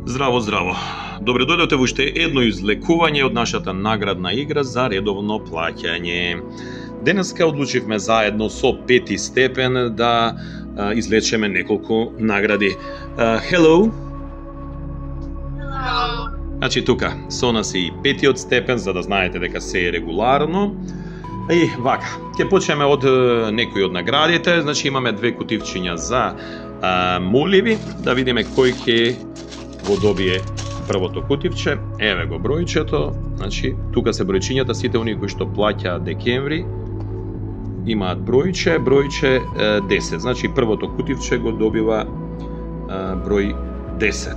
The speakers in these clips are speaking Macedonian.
Здраво, здраво. Добре дојдовте во уште едно излекување од нашата наградна игра за редовно плаќање. Денеска одлучивме заедно со пети степен да излечеме неколку награди. Hello. Hello. Значи тука со нас е и петиот степен за да знаете дека се е регуларно. И вака, ќе почнеме од некои од наградите. Значи имаме две кутивчиња за моливи, да видиме кој ќе го добие првото кутивче. Еве го бројчето. Значи тука се бројчињата, сите оние кои што плаќаат декември имаат бројче 10. Значи првото кутивче го добива број 10.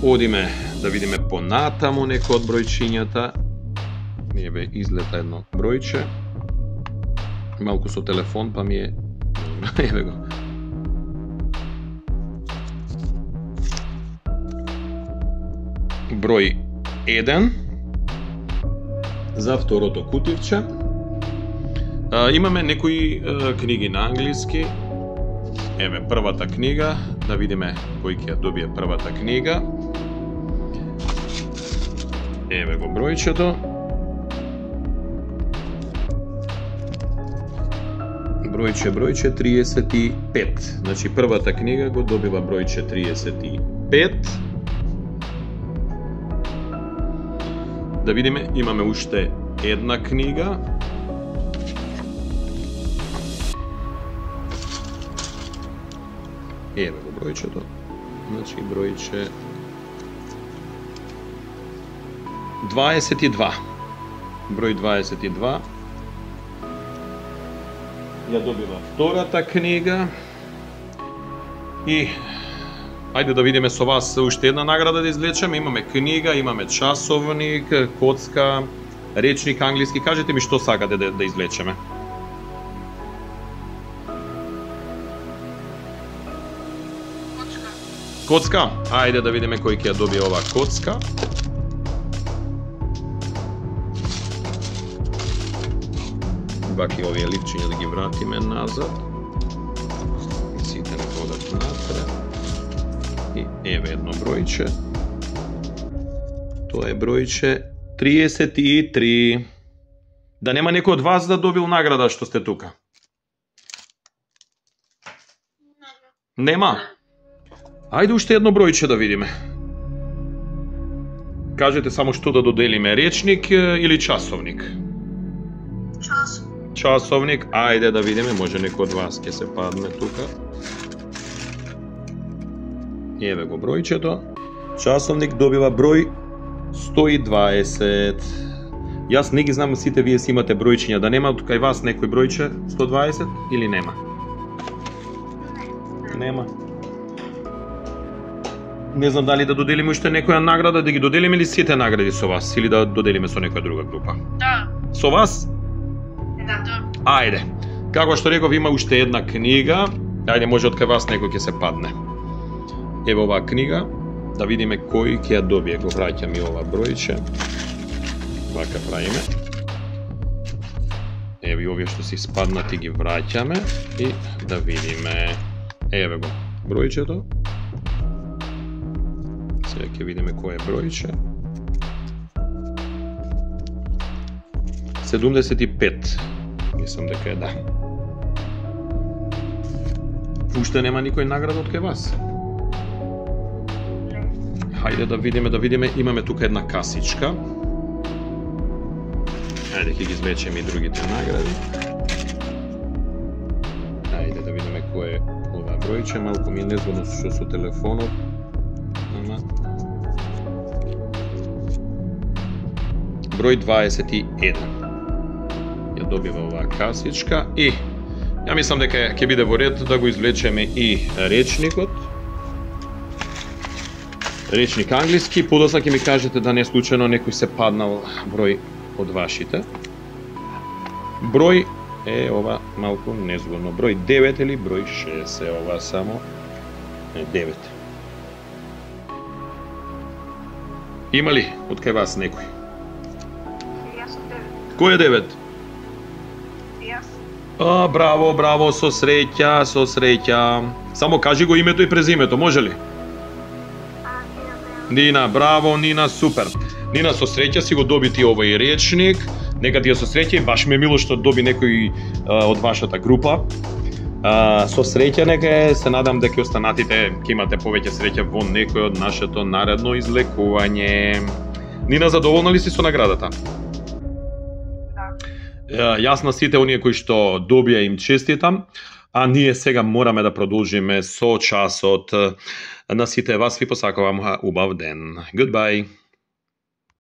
Одиме да видиме понатаму некој од бројчињата. Еве излета едно бројче. Малку со телефон па ми е еве го. Број 1 за второто кутивче. Имаме некои книги на англиски. Еве првата книга, да видиме кој ќе добие првата книга. Еве го бројчето. Бројче 35. Значи првата книга го добива бројче 35. Да видиме, имаме уште една книга. Еве го бројчето. Значи бројче 22. Број 22. Ја добива втората книга. И ајде да видиме со вас уште една награда да извлечеме. Имаме книга, имаме часовник, коцка, речник англиски. Кажете ми што сакате да извлечеме. Коцка. Ајде да видиме кој ќе ја добие оваа коцка. Баки овие ливчиња да ги вратиме назад. Сите не водат натре. И еве едно бројче. Тоа е бројче 33. Да нема некој од вас да добил награда што сте тука? Нема? Ајде уште едно бројче да видиме. Кажете само што да доделиме, речник или часовник? Часовник. Ајде да видиме, може некој од вас ќе се падне тука. Еве го бројчето. Часовник добива број 120. Јас не ги знам сите вие си имате бројчиња, да нема тука и вас некој бројче 120 или нема? Нема. Не знам дали да доделиме уште некоја награда, да ги доделиме ли сите награди со вас или да доделиме со некоја друга група? Да. Со вас? Да. Ајде. Како што реков, има уште една книга. Ајде, може од кај вас некој ќе се падне. Еве оваа книга, да видиме кој ќе ја добие. Го враќам и ова бројче. Вака правиме. Еве овие што си спаднати ги враќаме и да видиме. Еве го бројчето. Сега ќе видиме кој е бројче. 75. Мислам дека е да. Уште нема никој награда од кај вас. Хајде да видиме, имаме тука една касичка. Ајде ќе ги извлечеме и другите награди. Ајде да видиме кој е ова бројче, малку ми е незвано што со телефонот. Број 21. Ја добива оваа касичка и ја мислам дека ќе биде во ред да го извлечеме и речникот. Речник англиски, подоцна ќе ми кажете да не случајно некој се паднал број од вашите. Број е ова малку незгодно. Број 9 или број 6 е ова само 9. Има ли од кај вас некој? Јас сум 9. Кој е 9? Јас. Браво, со среќа. Само кажи го името и презимето, може ли? Нина, браво, Нина, супер. Нина, со среќа си го доби ти овој речник. Нека ти ја со среќа и баш ме мило што доби некој од вашата група. Со среќа нека е, се надам дека останатите ќе имате повеќе среќа во некој од нашето наредно излекување. Нина, задоволна ли си со наградата? Да. Јас на сите оние кои што добија им честитам, а ние сега мораме да продолжиме со часот. На сите вас ви посакувам убав ден. Goodbye.